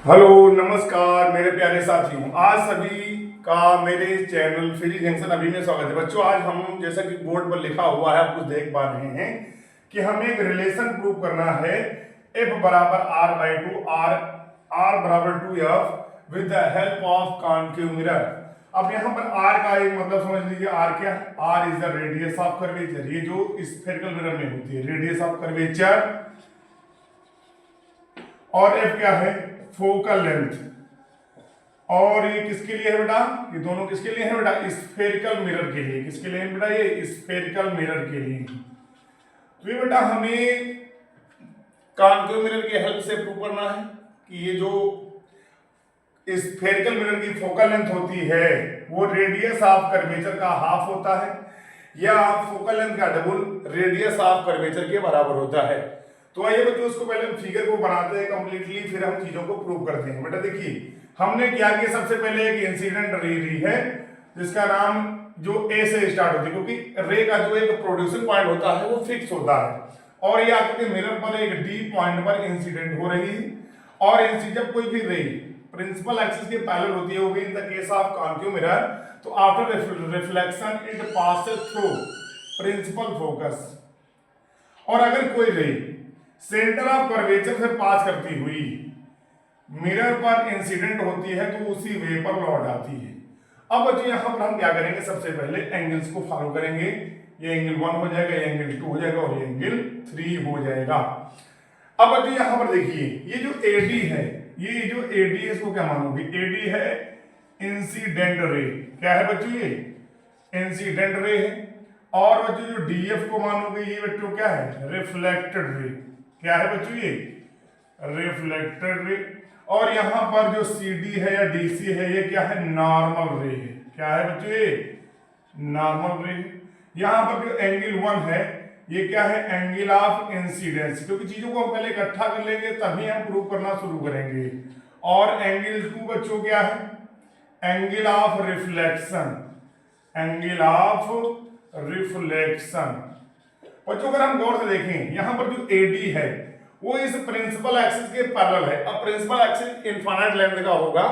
Hello नमस्कार मेरे प्यारे साथियों, आज सभी का मेरे चैनल फिजिक्स जंक्शन अभी में स्वागत है। बच्चों, आज हम जैसा कि बोर्ड पर लिखा हुआ है आप कुछ देख पा रहे हैं कि हमें एक रिलेशन प्रूव करना है F बराबर r/2 r बराबर 2f with the help of concave mirror. अब यहाँ पर r का एक मतलब समझ लीजिए, r क्या है? r is the radius of curvature. ये जो स्फेरिकल मिरर में होती है रेडियस ऑफ कर्वेचर, और f क्या है? Focal length. और ये किसके लिए है बेटा? ये दोनों किसके लिए है बेटा? स्फेरिकल मिरर के लिए। किसके लिए है बेटा? ये स्फेरिकल मिरर के लिए। तो ये बेटा हमें कॉन्केव मिरर की हेल्प से प्रूव करना है कि ये जो स्फेरिकल मिरर की फोकल लेंथ होती है वो रेडियस ऑफ कर्वेचर का हाफ होता है, या फोकल लेंथ का डबल रेडियस ऑफ कर्वेचर के बराबर होता है। तो आइए बच्चों, उसको पहले हम फिगर को बनाते हैं कंप्लीटली, फिर हम चीजों को प्रूव करते हैं। बेटा देखिए, हमने क्या किया, सबसे पहले एक इंसिडेंट रे ली है जिसका नाम जो ए से स्टार्ट होती है, क्योंकि रे का जो एक प्रोड्यूसिंग पॉइंट होता है वो फिक्स होता है, और ये आपके मिरर पर एक डी पॉइंट पर इंसिडेंट हो रही है। और जब कोई भी रे प्रिंसिपल एक्सिस के पैरेलल होती है, वो भी in the case of concave mirror, तो after reflection it passes through principal focus. और अगर कोई रे सेंटर ऑफ कर्वेचर से पास करती हुई मिरर पर इंसिडेंट होती है तो उसी वे पर लौट आती है। अब बच्चों यहां पर हम क्या करेंगे, सबसे पहले एंगल्स को फॉलो करेंगे। ये एंगल 1 हो जाएगा, ये एंगल 2 हो जाएगा, और ये एंगल 3 हो जाएगा। अब बच्चों यहां पर देखिए, ये जो एडी है, ये जो एडी है इसको क्या मानोगे? एडी है इंसिडेंट रे। क्या है बच्चों? ये इंसिडेंट रे है। और बच्चों जो डीएफ को मानोगे, ये बच्चों क्या है? Reflected ray. क्या है बच्चों? ये रिफ्लेक्टेड रे। और यहां पर जो CD है या DC है, ये क्या है? नॉर्मल रे है। क्या है बच्चों? ये नॉर्मल रे। यहां पर जो एंगल 1 है, ये क्या है? Angle of incidence. क्योंकि चीजों को हम पहले इकट्ठा कर लेंगे तभी हम प्रूव करना शुरू करेंगे। और एंगल 2 बच्चों क्या है? Angle of reflection. Angle of reflection. बच्चों अगर हम गौर से देखें, यहां पर जो AD है वो इस प्रिंसिपल एक्सिस के पैरेलल है। अब प्रिंसिपल एक्सिस इनफाइनाइट लेंथ का होगा,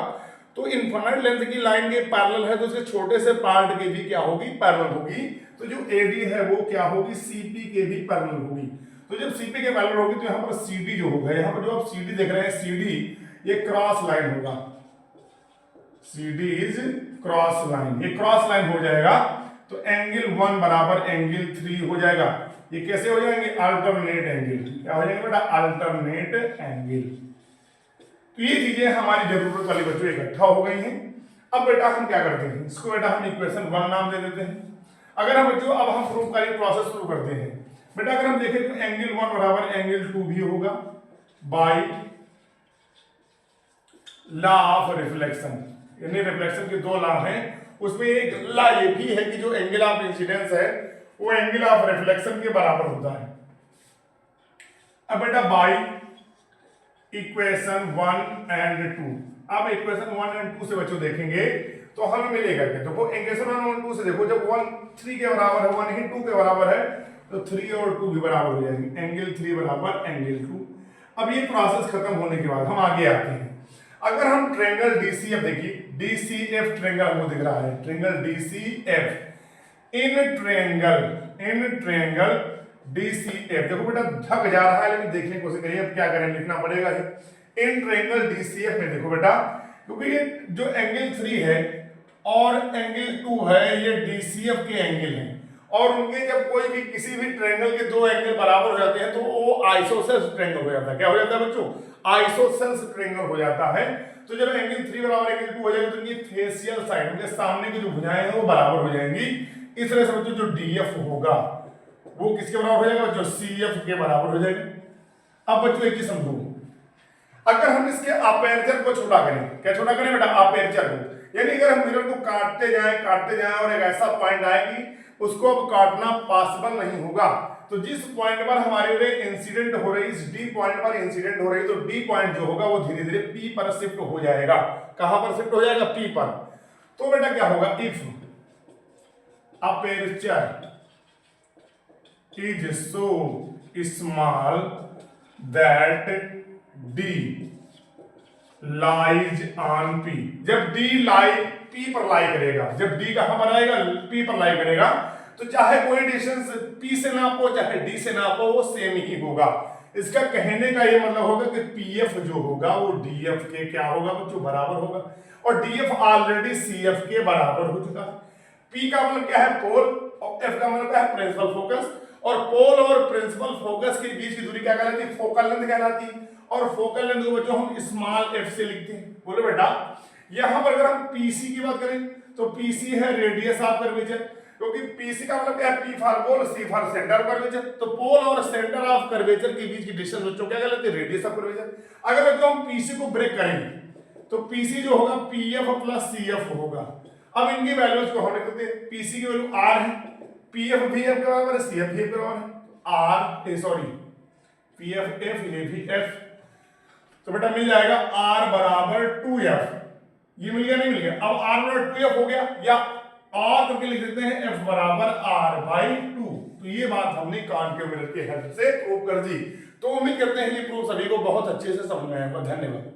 तो इनफाइनाइट लेंथ की लाइन के पैरेलल है, तो उसके छोटे से पार्ट के भी क्या होगी? पैरेलल होगी। तो जो AD है वो क्या होगी? CP के भी पैरेलल होगी। तो जब CP के पैरेलल होगी तो यहाँ पर CD जो होगा, यहाँ पर जो आप CD देख रहे हैं, CD ये क्रॉस लाइन होगा। CD इज क्रॉस लाइन, ये क्रॉस लाइन हो जाएगा। तो एंगल 1 बराबर एंगल 3 हो जाएगा। ये कैसे हो जाएंगे? Alternate angle. क्या हो जाएंगे बेटा? Alternate angle. तो ये चीजें हमारी जरूरत वाली बच्चों इकट्ठा हो गई हैं। अब बेटा हम क्या करते हैं, इसको बेटा हम इक्वेशन 1 नाम दे देते हैं। अगर हम बच्चों अब हम प्रूफ का प्रोसेस शुरू करते हैं। बेटा अगर हम देखें तो एंगल 1 बराबर एंगल 2 भी होगा बाय लॉ ऑफ रिफ्लेक्शन। यानी रिफ्लेक्शन के दो लॉ हैं, उसमें एक लॉ ये भी है कि जो एंगल ऑफ इंसिडेंस है वो एंगल ऑफ रिफ्लेक्शन के बराबर होता है। अब बेटा बाय इक्वेशन 1 एंड 2, अब इक्वेशन 1 एंड 2 से बच्चों देखेंगे तो हमें मिलेगा क्या? देखो इक्वेशन 1 और 2 से देखो, जब 1 3 के बराबर है, 1 ही 2 के बराबर है, तो 3 और 2 भी बराबर हो जाएंगे। एंगल 3 बराबर एंगल 2। अब ये प्रोसेस खत्म होने के बाद हम आगे आते हैं। अगर हम ट्रायंगल DCF देखिए, DCF ट्रायंगल हमको दिख रहा है, triangle DCF in triangle DCF। देखो बेटा थक जा रहा है लेकिन देखने की कोशिश करिए, अब क्या करें, लिखना पड़ेगा ही। इन ट्रायंगल DCF में देखो बेटा, क्योंकि ये जो एंगल 3 है और एंगल 2 है, ये DCF के एंगल हैं, और उनके जब कोई भी किसी भी ट्रायंगल के दो एंगल बराबर हो जाते हैं तो वो आइसोसेल्स ट्रायंगल हो जाता है। क्या हो जाता है बच्चों? आइसोसेल्स ट्रायंगल हो जाता है। तो जब एंगल 3 बराबर एंगल 2 हो जाएगा तो इनकी फेशियल साइड, उनके सामने की जो भुजाएं हैं वो बराबर हो जाएंगी। इस तरह से बच्चों जो DF होगा वो किसके बराबर हो जाएगा? जो CF के बराबर हो जाएगा। अब बच्चों एक चीज समझो, अगर हम इसके अपर्चर को छोटा करें, क्या छोटा करें बेटा? अपर्चर को। यानी अगर हम मिरर को काटते जाएं और एक ऐसा पॉइंट आएगी उसको अब काटना पॉसिबल नहीं होगा, तो जिस पॉइंट पर हमारे रे इंसिडेंट हो रही, इस D पॉइंट पर इंसिडेंट हो रही, तो D पॉइंट जो होगा वो धीरे धीरे P पर शिफ्ट हो जाएगा। कहां पर शिफ्ट हो जाएगा? P पर। तो बेटा क्या होगा? If aperture is so small that D lies on P. जब डी लाई पी पर लाई करेगा, जब डी कहां पर आएगा, पी पर लाई करेगा, तो चाहे कोई डिस्टेंस पी से नापो चाहे डी से नापो वो सेम ही होगा। इसका कहने का ये मतलब होगा कि पीएफ जो होगा वो डीएफ के क्या होगा बच्चों, बराबर होगा। और डीएफ ऑलरेडी सीएफ के बराबर हो चुका है। पी का मतलब क्या है, पोल, और एफ का मतलब क्या है, प्रिंसिपल फोकस। और पोल और प्रिंसिपल फोकस के बीच की दूरी क्या कहलाती है, फोकल लेंथ कहलाती है। और फोकल लेंथ को बच्चों हम स्मॉल एफ से लिखते हैं। बोलो बेटा, यहां पर अगर हम पीसी की बात करें तो पीसी है रेडियस ऑफ कर्वेचर, क्योंकि पीसी का मतलब क्या है, P for pole, C for centre of curvature. तो पोल और सेंटर ऑफ कर्वेचर के बीच की डिस्टेंस बच्चों क्या कहलाती है, रेडियस ऑफ कर्वेचर। अगर बच्चों हम पीसी को ब्रेक करेंगे तो पीसी जो होगा पीएफ प्लस सीएफ होगा। अब इनकी वैल्यूज को हम लिख देते हैं। पीसी की वैल्यू आर है, पीएफ भी एफ के बराबर है, सीएफ भी एफ के बराबर है। आर सॉरी पीएफ एफ ये भी एफ, तो बेटा मिल जाएगा आर बराबर 2f। ये मिल गया, नहीं मिल गया। अब आर बराबर 2f हो गया, या और करके लिख देते हैं f बराबर r बाई 2। तो ये बात हमने कॉनकेव मिरर की हेल्प से प्रूव कर दी। तो उम्मीद करते हैं ये प्रूफ सभी को बहुत अच्छे से समझ में आएगा। धन्यवाद।